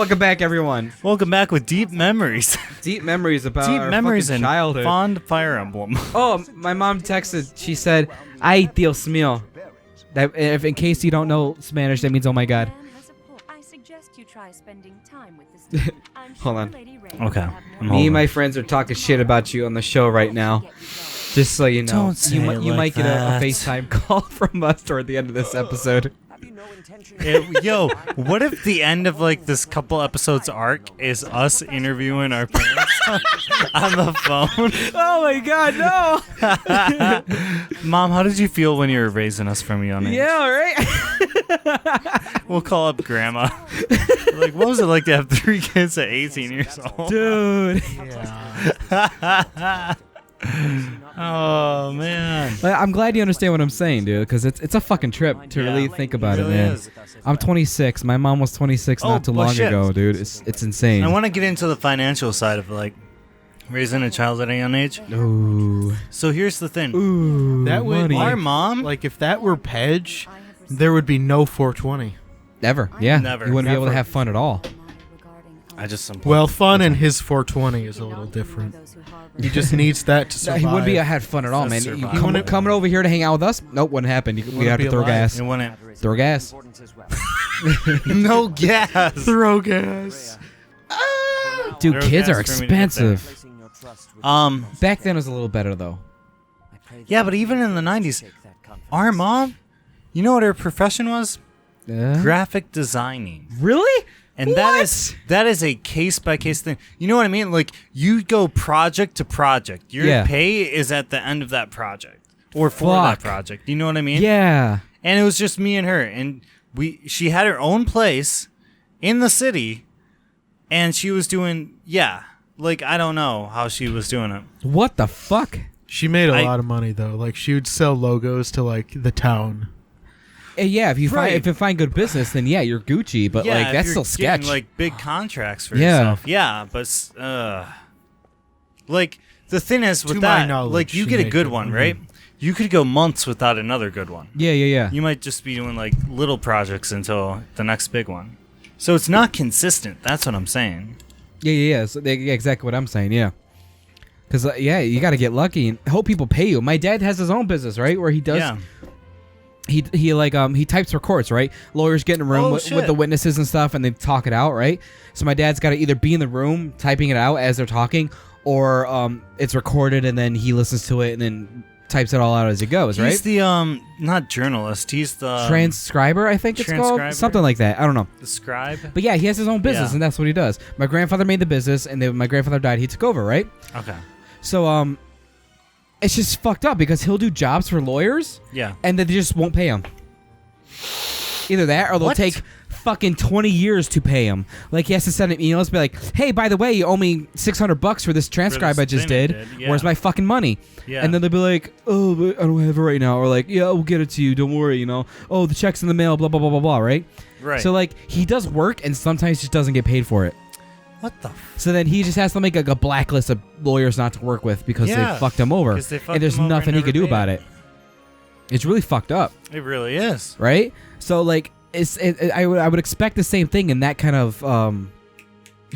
Welcome back, everyone. Welcome back with deep memories. Deep memories about Deep our memories fucking and childhood. fond Fire Emblem. Oh, my mom texted. She said, "Ay, Dios mío." That, if in case you don't know Spanish, that means "oh my God." I suggest you try spending time with this. Hold on. Okay. Me and my friends are talking shit about you on the show right now. Just so you know, Don't say you it might like get a that. FaceTime call from us toward the end of this episode. Yo, what if the end of like this couple episodes arc is us interviewing our parents on the phone? Oh my God, no! Mom, how did you feel when you were raising us from a young age? Yeah, right. We'll call up Grandma. Like, what was it like to have 3 kids at 18 years old? Dude. Oh man. But I'm glad you understand what I'm saying, dude, because it's a fucking trip to really think about it, really man. is. I'm 26. My mom was 26 not too long shit. ago, dude. It's insane. I want to get into the financial side of like raising a child at a young age. Ooh. So here's the thing. Ooh. That would money. Our mom, Like, if that were Pedge, there would be no 420. Never. Yeah. Never. You wouldn't be able to Never. have fun at all. I just Well, fun and his 420 is a little different. He just needs that to survive. He wouldn't be had fun at all, man. That's You survival. coming over here to hang out with us? Nope, wouldn't happen. We Wouldn't have be to throw alive. gas. It wouldn't. Throw gas. No gas. Throw gas. Dude, Throw kids gas are for me to get there. expensive. Back then it was a little better though. Yeah, but even in the 90s, our mom, you know what her profession was? Graphic designing. Really? And that is a case by case thing. You know what I mean? Like you go project to project. Your Yeah. pay is at the end of that project or for Fuck. that project. You know what I mean? Yeah. And it was just me and her, and she had her own place in the city, and she was doing like I don't know how she was doing it. What the fuck? She made a I- lot of money, though. Like, she would sell logos to, like, the town. Yeah, if you Right. find good business, then yeah, you're Gucci. But like if that's you're still getting, sketch. like big contracts for Yeah. yourself. Yeah, but like the thing is with To my that, knowledge, like you she get a made good good one, money. right? You could go months without another good one. Yeah. You might just be doing like little projects until the next big one. So it's not consistent. That's what I'm saying. Yeah. So, yeah, exactly what I'm saying. Yeah. Because you got to get lucky and hope people pay you. My dad has his own business, right, where he does. Yeah. He types reports, right? Lawyers get in a room Oh, with shit. the witnesses and stuff, and they talk it out, right? So my dad's got to either be in the room typing it out as they're talking, or it's recorded and then he listens to it and then types it all out as it goes, right? He's the not journalist. He's the Transcriber, I think it's called, transcriber? something like that. I don't know. the scribe. But yeah, he has his own business, Yeah. and that's what he does. My grandfather made the business, and then when my grandfather died, he took over, right? Okay. So it's just fucked up because he'll do jobs for lawyers, Yeah. and then they just won't pay him. Either that, or they'll What? take fucking 20 years to pay him. Like he has to send an email and be like, "Hey, by the way, you owe me $600 for this transcribe this I just thing I did. did, yeah. Where's my fucking money?" Yeah. And then they'll be like, "Oh, but I don't have it right now," or like, "Yeah, we'll get it to you. Don't worry, you know. Oh, the check's in the mail. Blah blah blah blah blah." Right? Right. So like he does work and sometimes just doesn't get paid for it. what the? So then he just has to make like a blacklist of lawyers not to work with because Yeah, they fucked him over, 'cause they fucked and there's him over nothing and he could do never paid about him. it. It's really fucked up, It really is. right? So like, I would expect the same thing in that kind of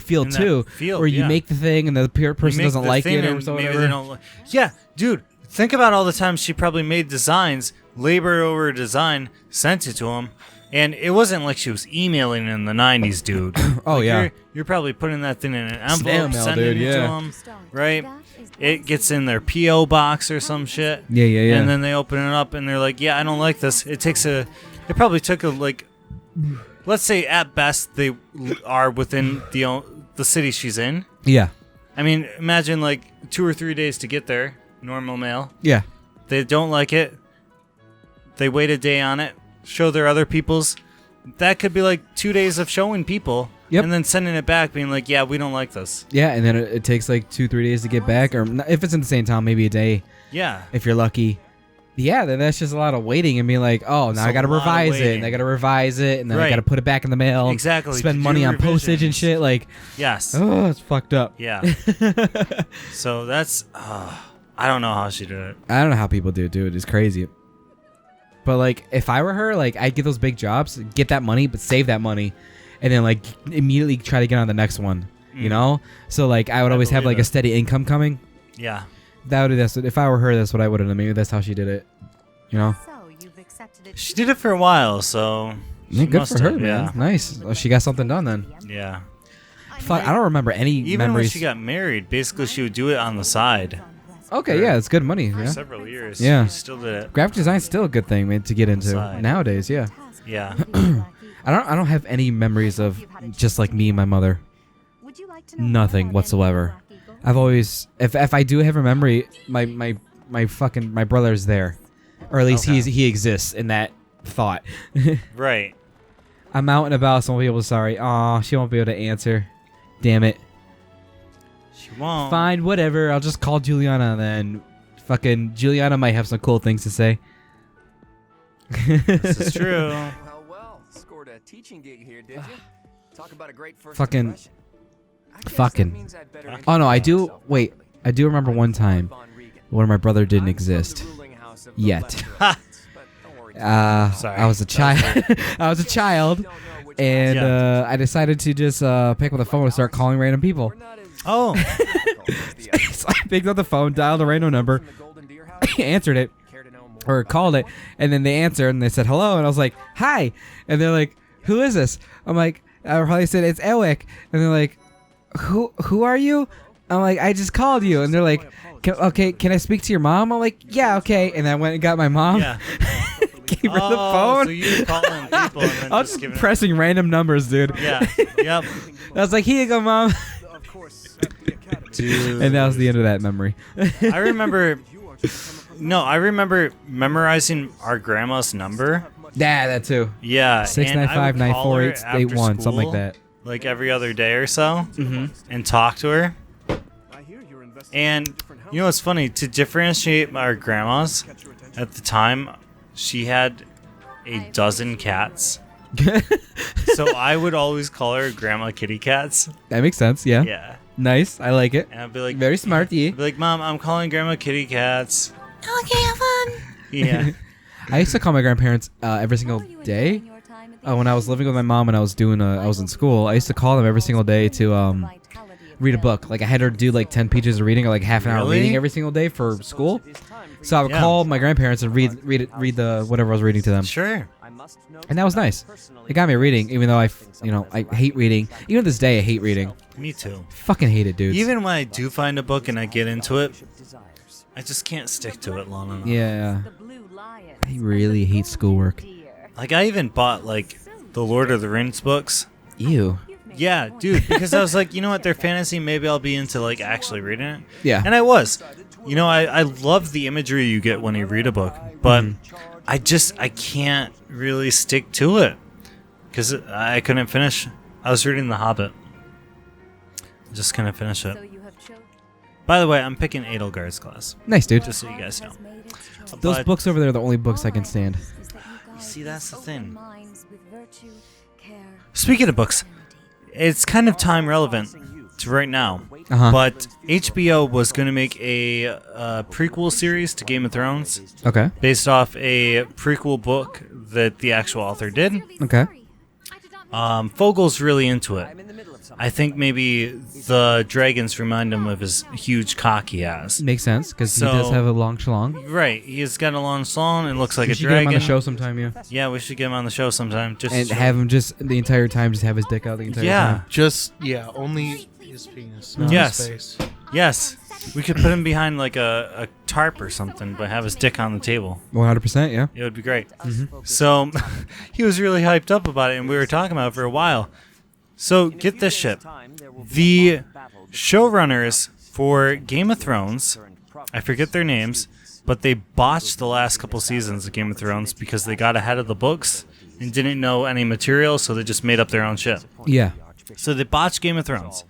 field In that too, field, where you yeah. make the thing and the person You make doesn't the like thing it or and so maybe whatever. they don't yeah, dude. Think about all the times she probably made designs, labored over a design, sent it to him, and it wasn't like she was emailing in the 90s, dude. Oh, Like, yeah. you're probably putting that thing in an Snail envelope, mail, sending dude, it yeah. to them, right? It gets in their PO box or some shit. Yeah. And then they open it up and they're like, "Yeah, I don't like this." It probably took let's say at best they are within the city she's in. yeah, I mean, imagine like 2 or 3 days to get there, normal mail. yeah. They don't like it. They wait a day on it, show their other people's. That could be like 2 days of showing people, Yep. and then sending it back, being like, "Yeah, we don't like this." Yeah, and then it takes like 2-3 days to get back, or if it's in the same town, maybe a day Yeah, if you're lucky. Yeah, then that's just a lot of waiting and being like, oh, It's now I a got to lot of revise it, waiting. and I got to revise it, and then I Right. got to put it back in the mail. and Exactly, Spend to money do on postage and revisions. shit. Like, yes, oh, it's fucked up. yeah. So that's I don't know how she did it. I don't know how people do it, dude. It's crazy. But like, if I were her, like, I'd get those big jobs, get that money, but save that money, and then like immediately try to get on the next one. You know, so like I would always have like a steady income coming. Yeah. If I were her, that's what I would have done. Maybe that's how she did it. You know. So you've accepted it. She did it for a while, so. Yeah, good for her, man. Yeah. Nice. Well, she got something done then. Yeah. Fuck, I don't remember any Even memories. when she got married, basically she would do it on the side. Okay, yeah, it's good money. For Yeah. several years. Yeah. She still did it. Graphic design's still a good thing, man, to get into Side. nowadays. Yeah. Yeah. I don't have any memories of just like me and my mother. Would you like to know Nothing more, whatsoever. Black Eagle? I've always, if I do have a memory, my brother's there, or at least Okay. he exists in that thought. Right. I'm out and about, so I won't be able to. Sorry, aw, she won't be able to answer. Damn it. She won't. Fine, whatever. I'll just call Juliana then. Fucking Juliana might have some cool things to say. This is true. Well, scored a teaching gig here, did you? Talk about a great first Fucking- impression. I guess fucking- that means I'd better Oh no, I introduce do. myself Wait, properly. I do remember one time Von Regan. when my brother didn't I'm from the exist ruling house of the yet. Leftovers, but don't worry, Sorry. I was a child. I was a child, don't know which and Yeah. I decided to just pick up the phone and start calling random people. we're not as Oh. difficult as the others. So I picked up the phone, dialed a random number, From the Golden Deer House? answered it, Care to know more or about called it, that? and then they answered and they said hello, and I was like, hi, and they're like, who is this? I'm like, I probably said it's Elwick, and they're like, who are you? I'm like, I just called you, and they're like, okay, can I speak to your mom? I'm like, yeah, okay, and I went and got my mom, Yeah. gave her the Oh, phone. so you were calling people and then I was just giving pressing random numbers, dude. it. Yeah. Yep. I was like, here you go, mom, Dude. and that was the end of that memory. I remember. No, I remember memorizing our grandma's number. Yeah, that too. Yeah. 695-948-81, something like that. Like every other day or so, Mm-hmm. and talk to her. And you know what's funny? To differentiate our grandmas, at the time, she had a dozen cats. So I would always call her Grandma Kitty Cats. That makes sense. Yeah. Yeah. Nice. I like it. And I'd be like, Very smart, yeah. I'd be like, Mom, I'm calling Grandma Kitty Cats. Okay, have fun. Yeah. I used to call my grandparents every single How are you day. enjoying your time at the When I was living with my mom and I was in school, I used to call them every single day to read a book. Like I had her do like 10 pages of reading or like half an hour Really? reading every single day for school. So I would Yeah. call my grandparents and read the whatever I was reading to them. Sure. And that was nice. It got me reading, even though I hate reading. Even to this day, I hate reading. Me too. Fucking hate it, dudes. Even when I do find a book and I get into it, I just can't stick to it long enough. yeah. The blue lion. I really hate schoolwork. Like I even bought like the Lord of the Rings books. Ew. Yeah, dude, because I was like, you know what, they're fantasy, maybe I'll be into like actually reading it. Yeah. And I was. You know, I love the imagery you get when you read a book, but I can't really stick to it because I couldn't finish. I was reading The Hobbit. Just couldn't finish it. So you have chosen. By the way, I'm picking Edelgard's class, Nice, dude. just so you guys know. Those But- books over there are the only books I can stand. See, that's the thing. Minds with virtue, care, Speaking of books, it's kind of time relevant to right now. Uh-huh. But HBO was going to make a prequel series to Game of Thrones Okay. based off a prequel book that the actual author did. Okay. Fogel's really into it. I think maybe the dragons remind him of his huge cock he has. Makes sense because So- he does have a long schlong. Right, he's got a long song and looks like We a should get him dragon. on the show sometime, yeah. Yeah, we should get him on the show sometime. Just And have him just the entire time, just have his dick out the entire Yeah. time. Just only his penis, not Yes. his face. Yes, we could put him behind like a tarp or something, but have his dick on the table. 100%, yeah. It would be great. So he was really hyped up about it, and we were talking about it for a while. So get this shit. The showrunners for Game of Thrones, I forget their names, but they botched the last couple seasons of Game of Thrones because they got ahead of the books and didn't know any material, so they just made up their own shit. Yeah. So they botched Game of Thrones.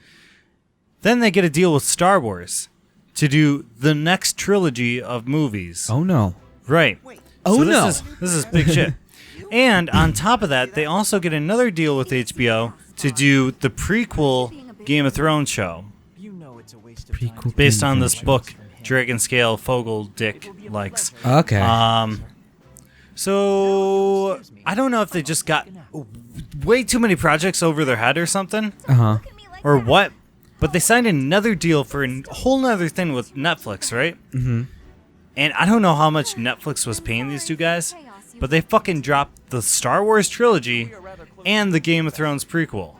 Then they get a deal with Star Wars to do the next trilogy of movies. Oh, no. Right. Oh, so no. This is big shit. And on top of that, they also get another deal with HBO to do the prequel Game of Thrones show Prequel based Game on of this Thrones. book Dragon Scale Fogel Dick likes. Okay. So I don't know if they just got way too many projects over their head or something, or what. But they signed another deal for a whole nother thing with Netflix, right? Mm-hmm. And I don't know how much Netflix was paying these two guys, but they fucking dropped the Star Wars trilogy and the Game of Thrones prequel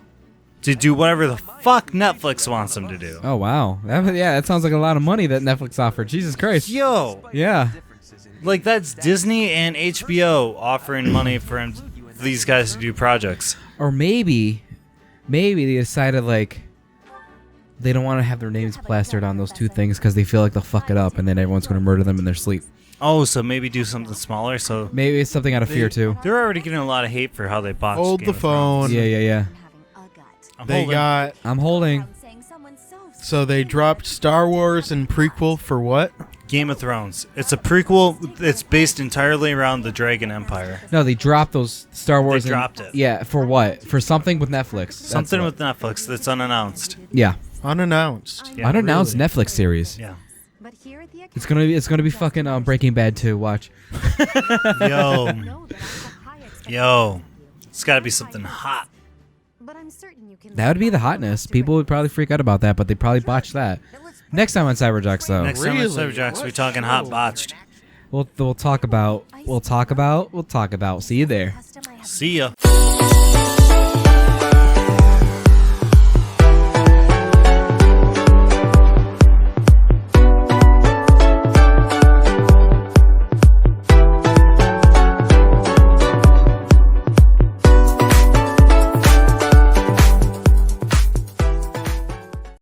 to do whatever the fuck Netflix wants them to do. Oh wow, that sounds like a lot of money that Netflix offered. Jesus Christ. Yo, Yeah. like that's Disney and HBO offering money for these guys to do projects. Or maybe they decided like they don't want to have their names plastered on those two things because they feel like they'll fuck it up and then everyone's going to murder them in their sleep. Oh, so maybe do something smaller. So Maybe it's something out of fear too. they're already getting a lot of hate for how they botched Hold Game the of Thrones. phone. Yeah. I'm They holding. got. I'm holding. So they dropped Star Wars and prequel for what? Game of Thrones. It's a prequel. It's based entirely around the Dragon Empire. No, they dropped those Star Wars. They dropped it. Yeah, for what? For something with Netflix. That's Something what. with Netflix that's unannounced. Yeah. Unannounced. Yeah. Unannounced really? Netflix series. Yeah. It's gonna be fucking Breaking Bad 2. Watch. Yo, it's got to be something hot. That would be the hotness. People would probably freak out about that, but they probably botched that. Next time on Cyberjacks, though, Next time on Really? Cyberjacks, we're talking hot botched. we'll talk about. See you there. See ya.